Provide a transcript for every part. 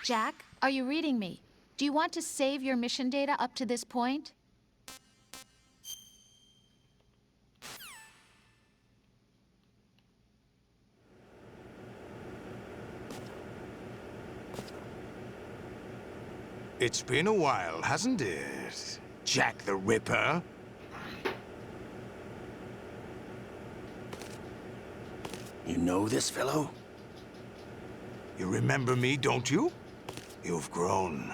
Jack, are you reading me? Do you want to save your mission data up to this point? It's been a while, hasn't it? Jack the Ripper? You know this fellow? You remember me, don't you? You've grown.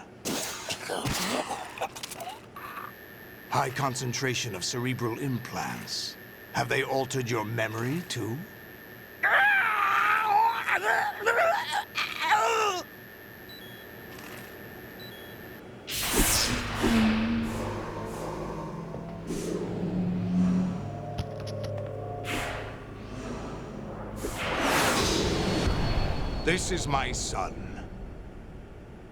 High concentration of cerebral implants. Have they altered your memory, too? This is my son.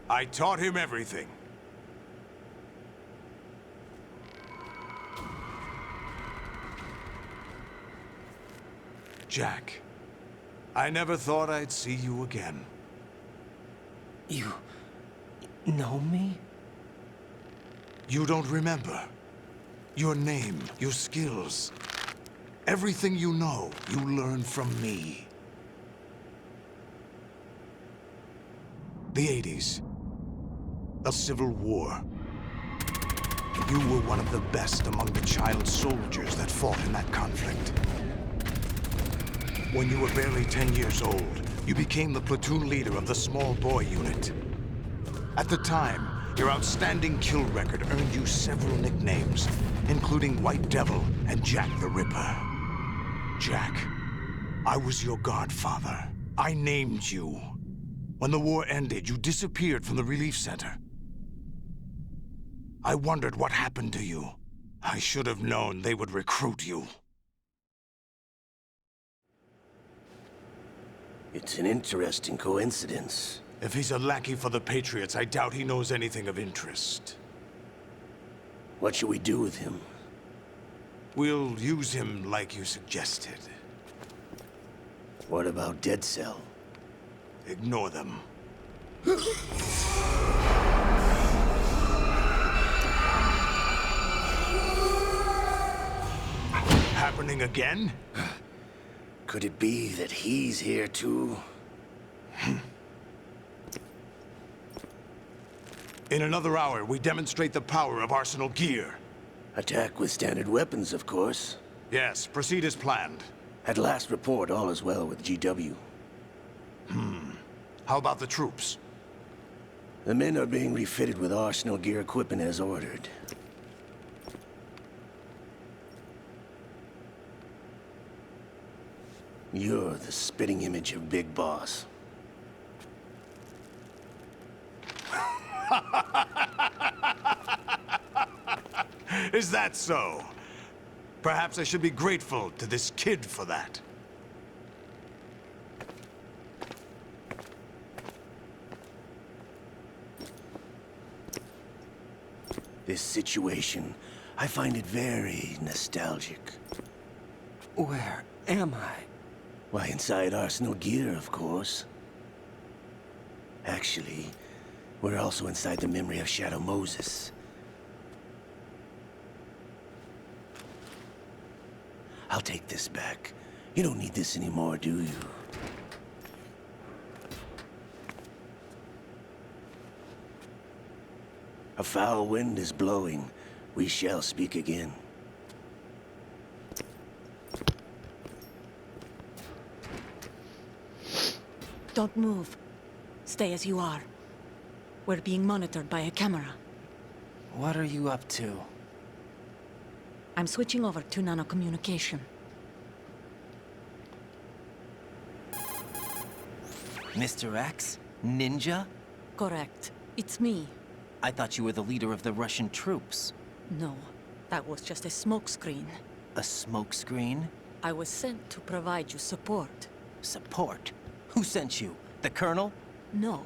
I taught him everything. Jack, I never thought I'd see you again. You know me? You don't remember. Your name, your skills. Everything you know, you learned from me. The 80s. The Civil War. You were one of the best among the child soldiers that fought in that conflict. When you were barely 10 years old, you became the platoon leader of the small boy unit. At the time, your outstanding kill record earned you several nicknames, including White Devil and Jack the Ripper. Jack, I was your godfather. I named you. When the war ended, you disappeared from the relief center. I wondered what happened to you. I should have known they would recruit you. It's an interesting coincidence. If he's a lackey for the Patriots, I doubt he knows anything of interest. What should we do with him? We'll use him like you suggested. What about Dead Cell? Ignore them. Happening again? Could it be that he's here too? In another hour, we demonstrate the power of Arsenal gear. Attack with standard weapons, of course. Yes, proceed as planned. At last report, all is well with GW. How about the troops? The men are being refitted with Arsenal gear equipment as ordered. You're the spitting image of Big Boss. Is that so? Perhaps I should be grateful to this kid for that. This situation, I find it very nostalgic. Where am I? Why, inside Arsenal gear, of course. Actually, we're also inside the memory of Shadow Moses. I'll take this back. You don't need this anymore, do you? A foul wind is blowing. We shall speak again. Don't move. Stay as you are. We're being monitored by a camera. What are you up to? I'm switching over to nanocommunication. Mr. X? Ninja? Correct. It's me. I thought you were the leader of the Russian troops. No, that was just a smokescreen. A smokescreen? I was sent to provide you support. Support? Who sent you? The Colonel? No,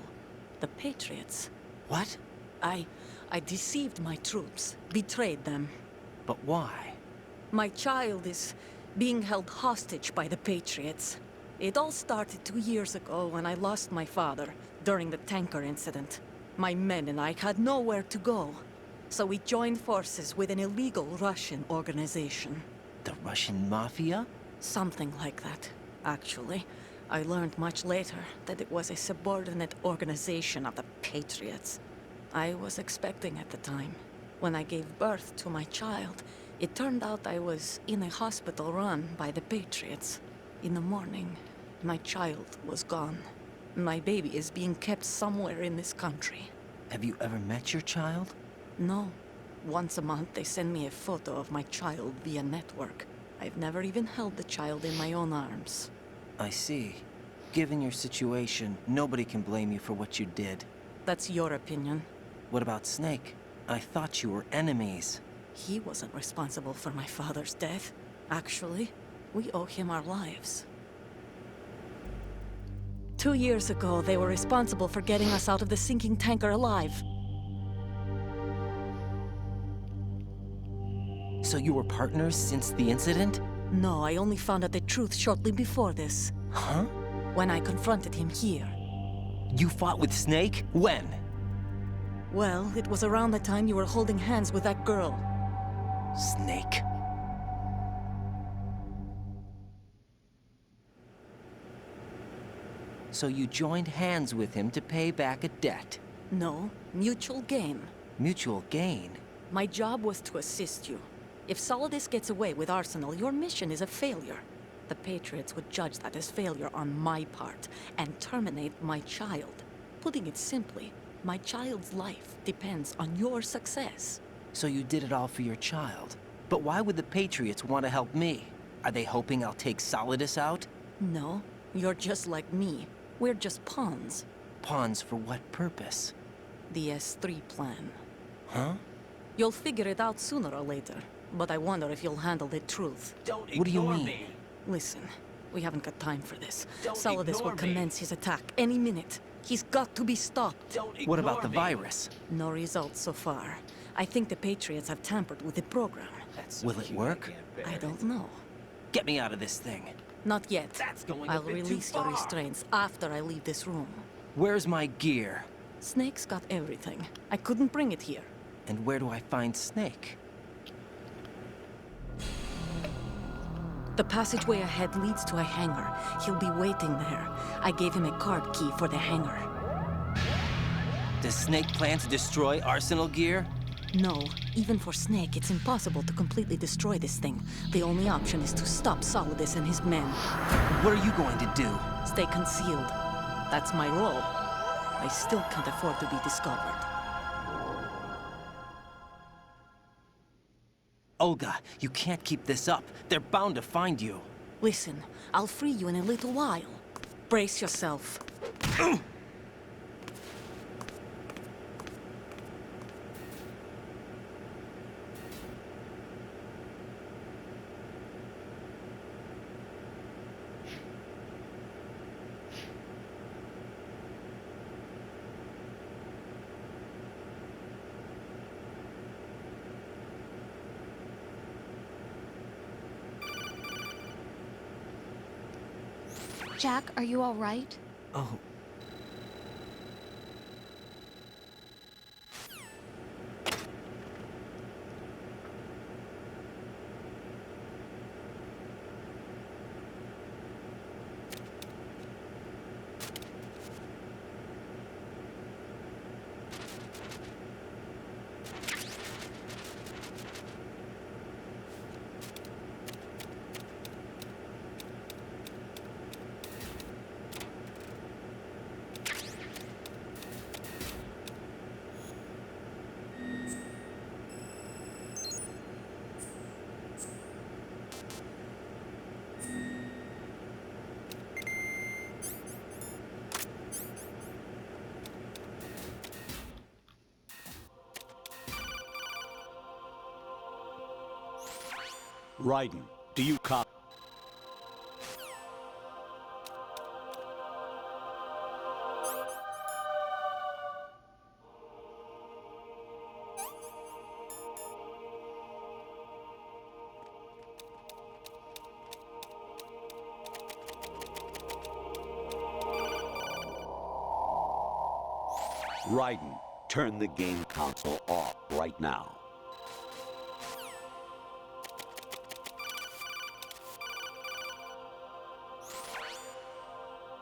the Patriots. What? I deceived my troops, betrayed them. But why? My child is being held hostage by the Patriots. It all started 2 years ago when I lost my father, during the tanker incident. My men and I had nowhere to go, so we joined forces with an illegal Russian organization. The Russian mafia? Something like that, actually. I learned much later that it was a subordinate organization of the Patriots. I was expecting at the time. When I gave birth to my child, it turned out I was in a hospital run by the Patriots. In the morning, my child was gone. My baby is being kept somewhere in this country. Have you ever met your child? No. Once a month, they send me a photo of my child via network. I've never even held the child in my own arms. I see. Given your situation, nobody can blame you for what you did. That's your opinion. What about Snake? I thought you were enemies. He wasn't responsible for my father's death. Actually, we owe him our lives. 2 years ago, they were responsible for getting us out of the sinking tanker alive. So you were partners since the incident? No, I only found out the truth shortly before this. Huh? When I confronted him here. You fought with Snake? When? Well, it was around the time you were holding hands with that girl. Snake. So you joined hands with him to pay back a debt. No, mutual gain. Mutual gain? My job was to assist you. If Solidus gets away with Arsenal, your mission is a failure. The Patriots would judge that as failure on my part, and terminate my child. Putting it simply, my child's life depends on your success. So you did it all for your child. But why would the Patriots want to help me? Are they hoping I'll take Solidus out? No, you're just like me. We're just pawns. Pawns for what purpose? The S3 plan. Huh? You'll figure it out sooner or later, but I wonder if you'll handle the truth. What do you mean? Listen, we haven't got time for this. Solidus will commence his attack any minute. He's got to be stopped. What about the virus? No results so far. I think the Patriots have tampered with the program. Will it work? I don't know. Get me out of this thing. Not yet. I'll release your restraints after I leave this room. Where's my gear? Snake's got everything. I couldn't bring it here. And where do I find Snake? The passageway ahead leads to a hangar. He'll be waiting there. I gave him a card key for the hangar. Does Snake plan to destroy Arsenal gear? No, even for Snake, it's impossible to completely destroy this thing. The only option is to stop Solidus and his men. What are you going to do? Stay concealed. That's my role. I still can't afford to be discovered. Olga, you can't keep this up. They're bound to find you. Listen, I'll free you in a little while. Brace yourself. Jack, are you all right? Oh. Raiden, do you copy? Raiden, turn the game console off right now.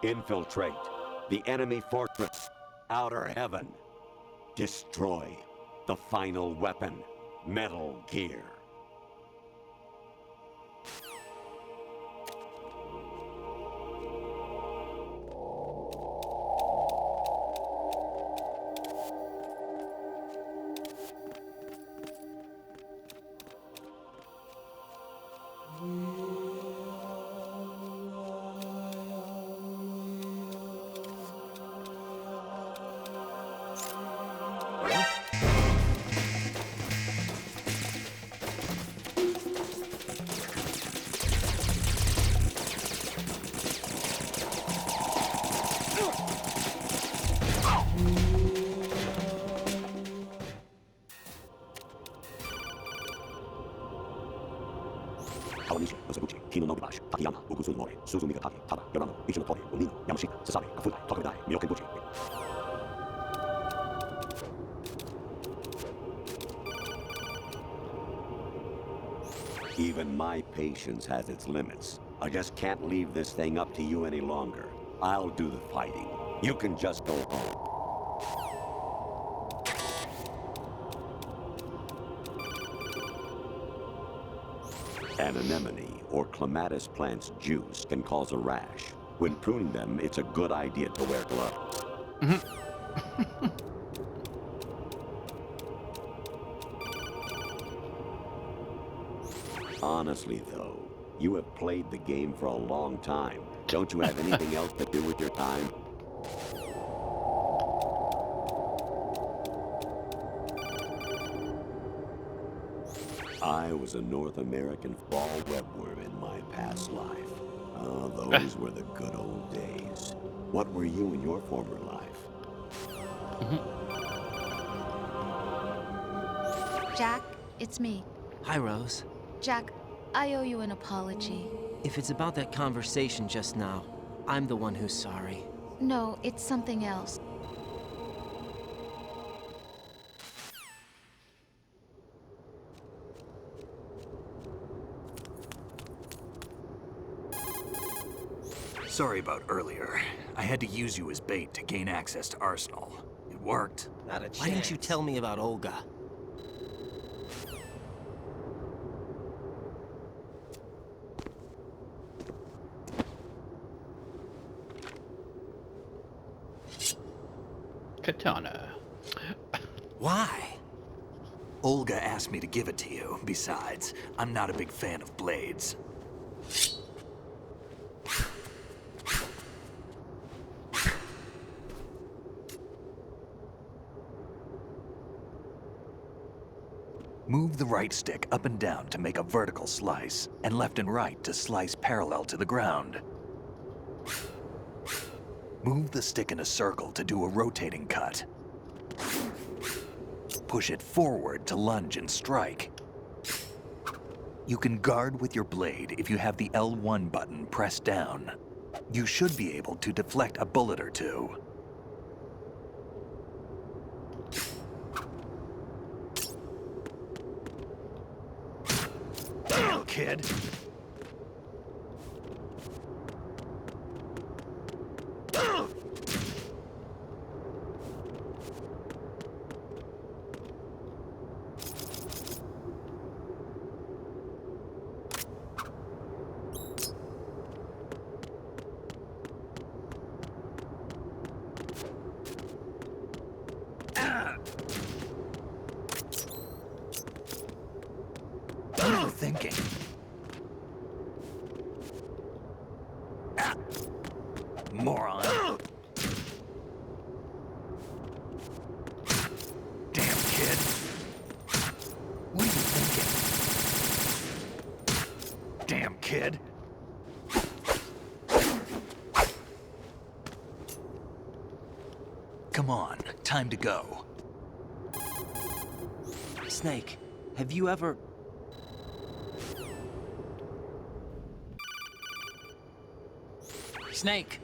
Infiltrate the enemy fortress, Outer Heaven. Destroy the final weapon, Metal Gear. Kawanishi, Nosabuchi, Kino no Gibashi, Takayama, Ugusun Mori, Suzumiga Taki, Tada, Yorano, Ichinotori, Unino, Yamashita, Sasami, Kafudai, Tokudai, Myokenbuchi. Even my patience has its limits. I just can't leave this thing up to you any longer. I'll do the fighting. You can just go home. An anemone or clematis plant's juice can cause a rash. When pruning them, it's a good idea to wear gloves. Honestly, though, you have played the game for a long time. Don't you have anything else to do with your time? I was a North American fall webworm in my past life. Oh, those were the good old days. What were you in your former life? Jack, it's me. Hi, Rose. Jack, I owe you an apology. If it's about that conversation just now, I'm the one who's sorry. No, it's something else. Sorry about earlier. I had to use you as bait to gain access to Arsenal. It worked. Not a chance. Why didn't you tell me about Olga? Katana. Why? Olga asked me to give it to you. Besides, I'm not a big fan of blades. Move the right stick up and down to make a vertical slice, and left and right to slice parallel to the ground. Move the stick in a circle to do a rotating cut. Push it forward to lunge and strike. You can guard with your blade if you have the L1 button pressed down. You should be able to deflect a bullet or two. Damn, kid! What are you thinking? Moron. Damn, kid. What are you thinking? Damn, kid. Come on, time to go. Snake, have you ever... Snake!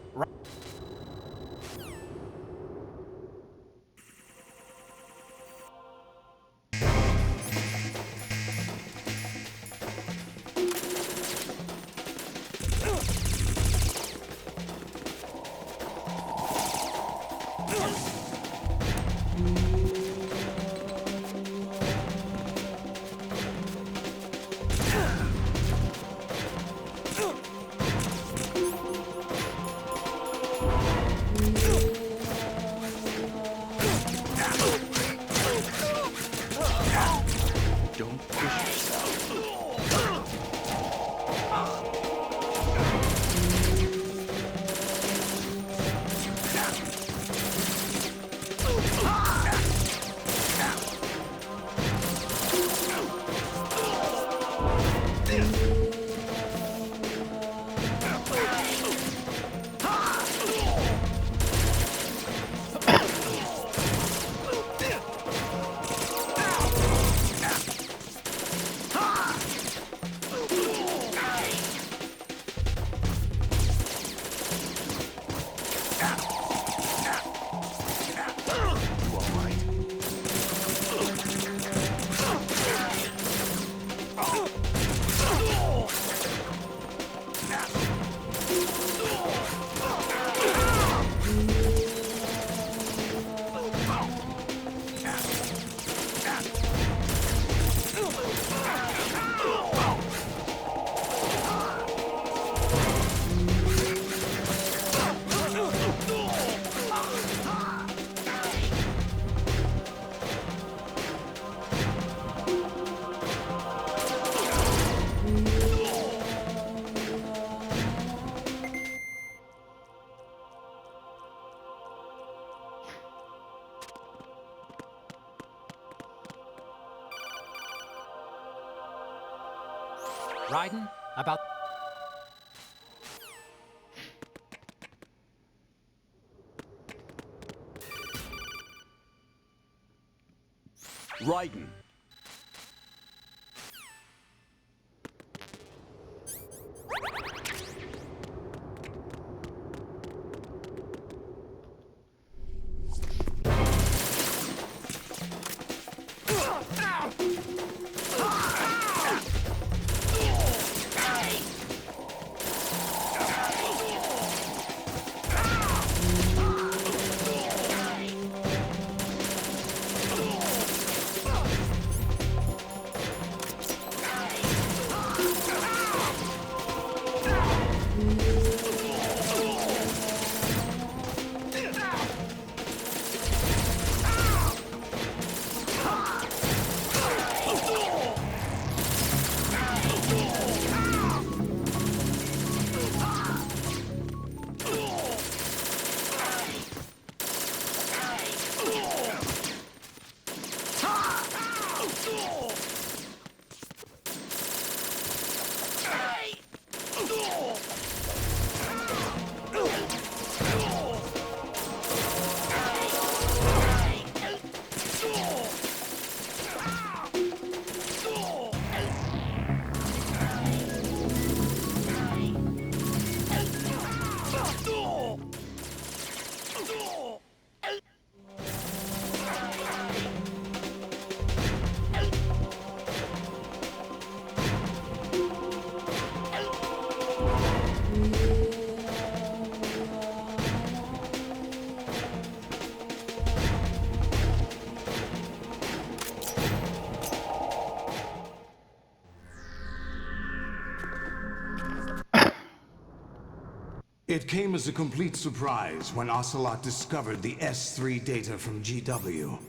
Raiden, about... Raiden. It came as a complete surprise when Ocelot discovered the S3 data from GW.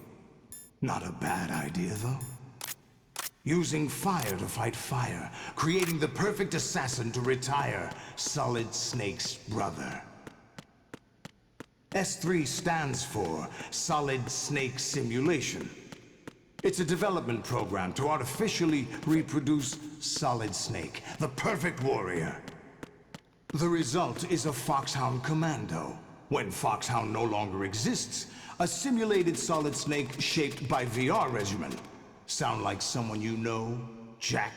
Not a bad idea, though. Using fire to fight fire, creating the perfect assassin to retire Solid Snake's brother. S3 stands for Solid Snake Simulation. It's a development program to artificially reproduce Solid Snake, the perfect warrior. The result is a Foxhound Commando. When Foxhound no longer exists, a simulated Solid Snake shaped by VR regimen. Sound like someone you know, Jack?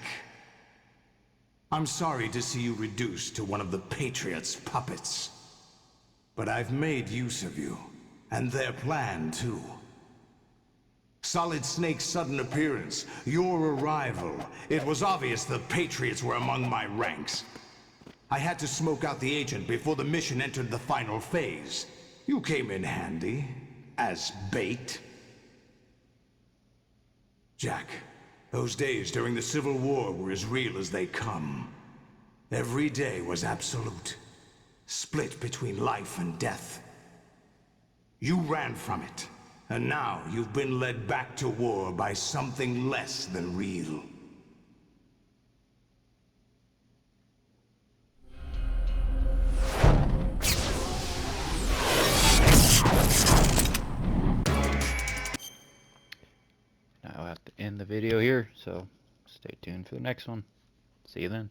I'm sorry to see you reduced to one of the Patriots' puppets. But I've made use of you, and their plan too. Solid Snake's sudden appearance, your arrival, it was obvious the Patriots were among my ranks. I had to smoke out the agent before the mission entered the final phase. You came in handy, as bait. Jack, those days during the Civil War were as real as they come. Every day was absolute, split between life and death. You ran from it, and now you've been led back to war by something less than real. I'll have to end the video here, so stay tuned for the next one. See you then.